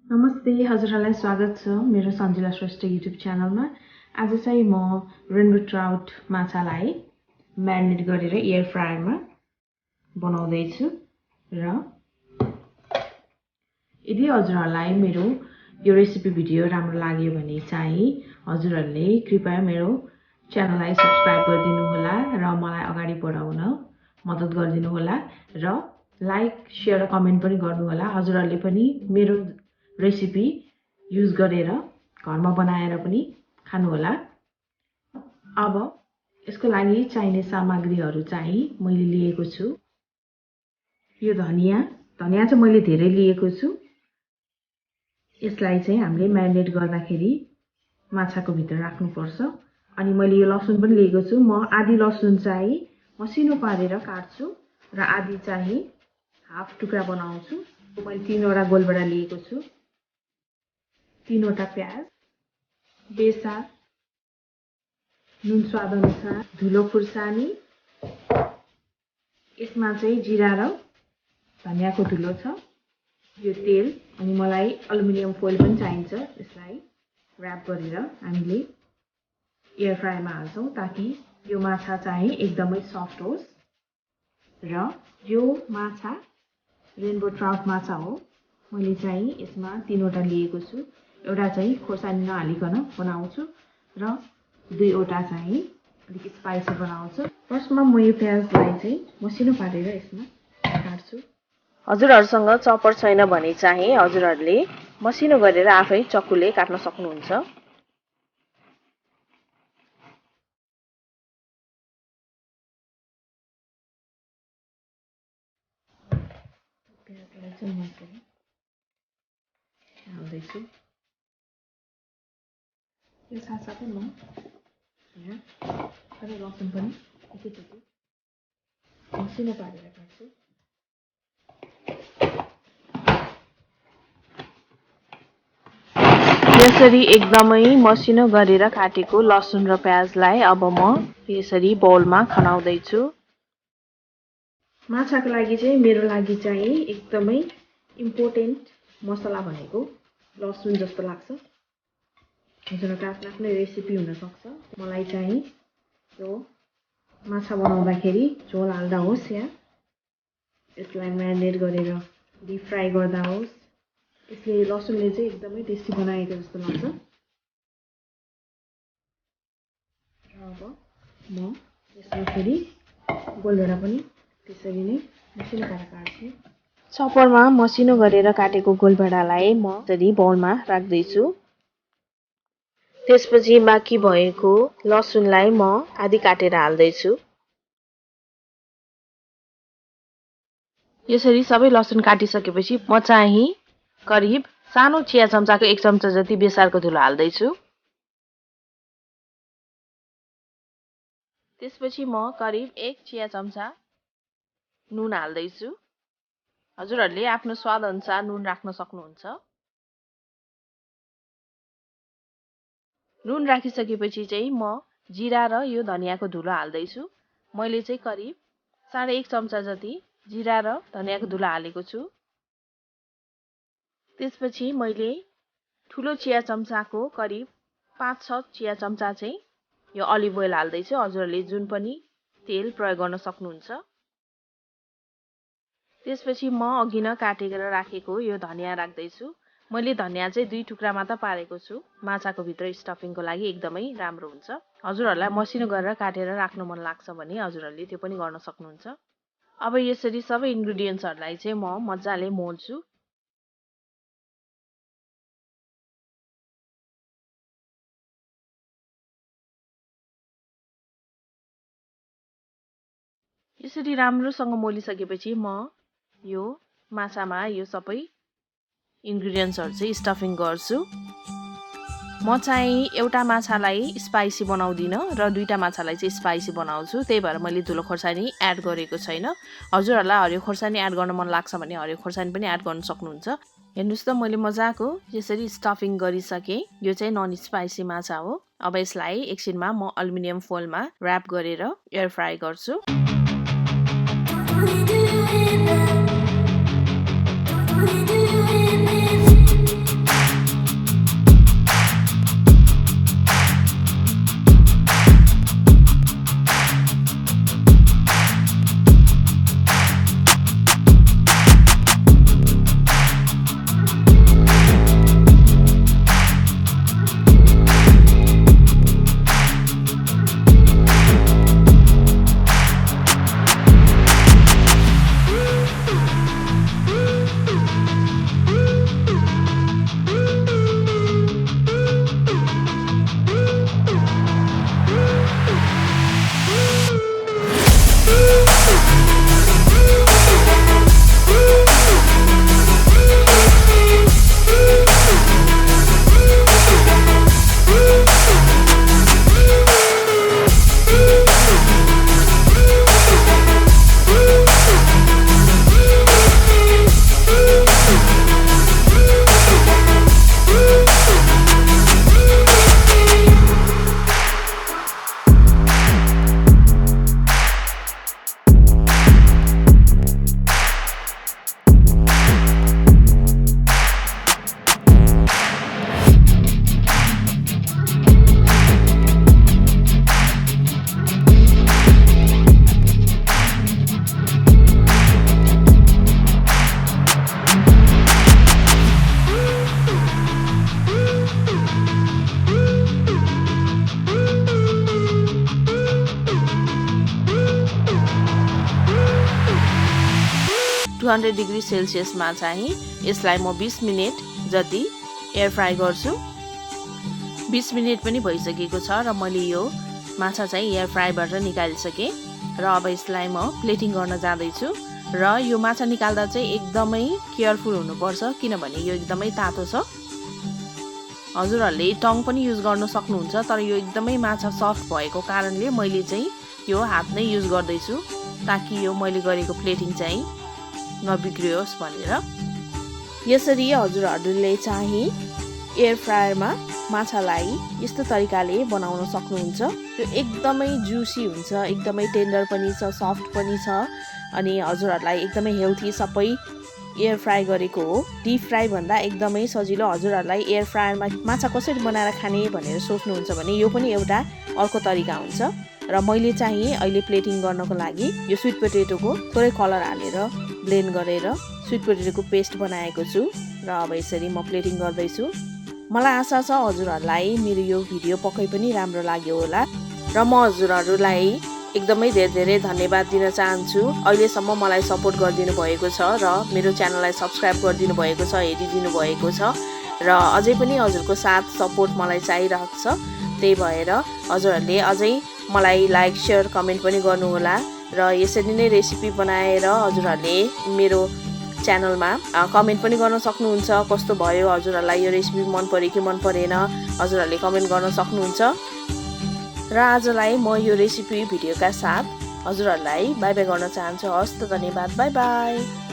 नमस्ते, हजुरहरूलाई स्वागत छ मेरो सञ्जिला श्रेष्ठ युट्युब च्यानलमा। आज चाहिँ म रेनबो ट्राउट माछालाई म्यारिनेट गरेर एयर फ्रायरमा बनाउँदैछु र यदि हजुरहरूलाई मेरो यो रेसिपी भिडियो राम्रो लाग्यो भने चाहिँ हजुरहरूले कृपया मेरो च्यानललाई सब्स्क्राइब गरिदिनु होला र मलाई अगाडि बढाउन मद्दत गरिदिनु होला र लाइक, शेयर र कमेन्ट पनि गर्नु होला। हजुरहरूले पनि मेरो रेसिपी युज गरेर घरमा बनाएर पनि खानुहोला। अब यसको लागि चाहिने सामग्रीहरू चाहिँ मैले लिएको छु। यो धनिया चाहिँ मैले धेरै लिएको छु। यसलाई चाहिँ हामीले म्यारिनेट गर्दाखेरि माछाको भित्र राख्नुपर्छ। अनि मैले यो लसुन पनि लिएको छु। म आधी लसुन चाहिँ मसिनो पारेर काट्छु र आधी चाहिँ हाफ टुक्रा बनाउँछु। मैले 3वटा गोलबेडा लिएको छु, 3वटा प्याज, बेसार, नुन स्वाद अनुसार, धुलो खुर्सानी, यसमा चाहिँ जिरा र धनियाको धुलो छ, यो तेल, अनि मलाई एल्युमिनियम फोइल पनि चाहिन्छ। यसलाई र्याप गरेर हामीले एयर फ्रायरमा हाल्छौँ ताकि यो माछा चाहिँ एकदमै सफ्ट होस्। र यो माछा रेनबो ट्राउट माछा हो। मैले चाहिँ यसमा 3वटा लिएको छु। एउटा चाहिँ खोर्सानी नहालिकन बनाउँछु र 2वटा चाहिँ अलिक स्पाइसी बनाउँछु। फर्स्टमा म यो प्याजलाई चाहिँ मसिनो पारेर यसमा काट्छु। हजुरहरूसँग चपर छैन भने चाहिँ हजुरहरूले मसिनो गरेर आफै चक्कुले काट्न सक्नुहुन्छ। प्याजलाई चाहिँ मजाले हाल्दैछु। यो साथसाथै म यहाँ लसुन पनि एकैचोटि मसिनो पारेर काट्छु। यसरी एकदमै मसिनो गरेर काटेको लसुन र प्याजलाई अब म यसरी बाउलमा खनाउँदैछु। माछाको लागि चाहिँ मेरो लागि चाहिँ एकदमै इम्पोर्टेन्ट मसला भनेको लसुन जस्तो लाग्छ। हजुरहरूको आफ्नो आफ्नो रेसिपी हुनसक्छ। मलाई चाहिँ यो माछा बनाउँदाखेरि झोल हाल्दा होस् या यसलाई म्यारिनेट गरेर डिप फ्राई गर्दा होस्, यसले लसुनले चाहिँ एकदमै टेस्टी बनाएको जस्तो लाग्छ। र अब म यसमा फेरि गोलभेडा पनि त्यसरी नै मसिनो पारेर काट्छु। चपरमा मसिनो गरेर काटेको गोलभेडालाई म यसरी बाउलमा राख्दैछु। त्यसपछि बाँकी भएको लसुनलाई म आधी काटेर हाल्दैछु। यसरी सबै लसुन काटिसकेपछि म चाहिँ करिब सानो चिया चम्चाको 1 चम्चा जति बेसारको धुलो हाल्दैछु। त्यसपछि म करिब 1 चिया चम्चा नुन हाल्दैछु। हजुरहरूले आफ्नो स्वाद अनुसार नुन राख्न सक्नुहुन्छ। नुन राखिसकेपछि चाहिँ म जिरा र यो धनियाको धुलो हाल्दैछु। मैले चाहिँ करिब 1.5 चम्चा जति जिरा र धनियाको धुलो हालेको छु। त्यसपछि मैले ठुलो चिया चम्चाको करिब 5-6 चिया चम्चा चाहिँ यो अलिभ ओइल हाल्दैछु। हजुरहरूले जुन पनि तेल प्रयोग गर्न सक्नुहुन्छ। त्यसपछि म अघि नै काटेर राखेको यो धनिया राख्दैछु। मैले धनिया चाहिँ 2 टुक्रा मात्र पारेको छु। माछाको भित्र स्टफिङको लागि एकदमै राम्रो हुन्छ। हजुरहरूलाई मसिनो गरेर काटेर राख्न मन लाग्छ भने हजुरहरूले त्यो पनि गर्न सक्नुहुन्छ। अब यसरी सबै इन्ग्रेडियन्ट्सहरूलाई चाहिँ म मजाले मोल्छु। यसरी राम्रोसँग मोलिसकेपछि म यो माछामा यो सबै इन्ग्रेडियन्ट्सहरू चाहिँ स्टफिङ गर्छु। म चाहिँ एउटा माछालाई स्पाइसी बनाउँदिनँ र 2टा माछालाई चाहिँ स्पाइसी बनाउँछु। त्यही भएर मैले धुलो खोर्सानी एड गरेको छैन। हजुरहरूलाई हरियो खोर्सानी एड गर्न मन लाग्छ भने हरियो खोर्सानी पनि एड गर्न सक्नुहुन्छ। हेर्नुहोस् त मैले मजाको यसरी स्टफिङ गरिसकेँ। यो चाहिँ नन स्पाइसी माछा हो। अब यसलाई एकछिनमा म एल्युमिनियम फोइलमा र्याप गरेर एयर फ्राई गर्छु। 200 डिग्री सेल्सियसमा चाहिँ यसलाई म 20 मिनेट जति एयर फ्राई गर्छु। 20 मिनेट पनि भइसकेको छ र मैले यो माछा चाहिँ एयर फ्राईबाट निकालिसकेँ र अब यसलाई म प्लेटिङ गर्न जाँदैछु। र यो माछा निकाल्दा चाहिँ एकदमै केयरफुल हुनुपर्छ किनभने यो एकदमै तातो छ। हजुरहरूले टङ पनि युज गर्न सक्नुहुन्छ तर यो एकदमै माछा सफ्ट भएको कारणले मैले चाहिँ यो हात नै युज गर्दैछु ताकि यो मैले गरेको प्लेटिङ चाहिँ नबिग्रियोस् भनेर। यसरी हजुरहरूले चाहिँ एयर फ्रायरमा माछालाई यस्तो तरिकाले बनाउन सक्नुहुन्छ। यो एकदमै जुसी हुन्छ, एकदमै टेन्डर पनि छ, सफ्ट पनि छ अनि हजुरहरूलाई एकदमै हेल्थी सबै एयर फ्राई गरेको हो। डिप फ्राई भन्दा एकदमै सजिलो। हजुरहरूलाई एयर फ्रायरमा माछा कसरी बनाएर खाने भनेर सोच्नुहुन्छ भने यो पनि एउटा अर्को तरिका हुन्छ। र मैले चाहिँ अहिले प्लेटिङ गर्नको लागि यो स्विट पोटेटोको थोरै कलर हालेर ब्लेन्ड गरेर स्विट पोटेटोको पेस्ट बनाएको छु र अब यसरी म प्लेटिङ गर्दैछु। मलाई आशा छ हजुरहरूलाई मेरो यो भिडियो पक्कै पनि राम्रो लाग्यो होला र म हजुरहरूलाई एकदमै धेरै धन्यवाद दिन चाहन्छु। अहिलेसम्म मलाई सपोर्ट गरिदिनु भएको छ र मेरो च्यानललाई सब्स्क्राइब गरिदिनु भएको छ, हेरिदिनु भएको छ र अझै पनि हजुरको साथ सपोर्ट मलाई चाहिरहेको छ। त्यही भएर हजुरहरूले अझै मलाई लाइक, सेयर, कमेन्ट पनि गर्नुहोला र यसरी नै रेसिपी बनाएर हजुरहरूले मेरो च्यानलमा कमेन्ट पनि गर्न सक्नुहुन्छ। कस्तो भयो, हजुरहरूलाई यो रेसिपी मन पर्यो कि मन परेन, हजुरहरूले कमेन्ट गर्न सक्नुहुन्छ। र आजलाई म यो रेसिपी भिडियोका साथ हजुरहरूलाई बाई बाई गर्न चाहन्छु। हस्त, धन्यवाद, बाई बाई।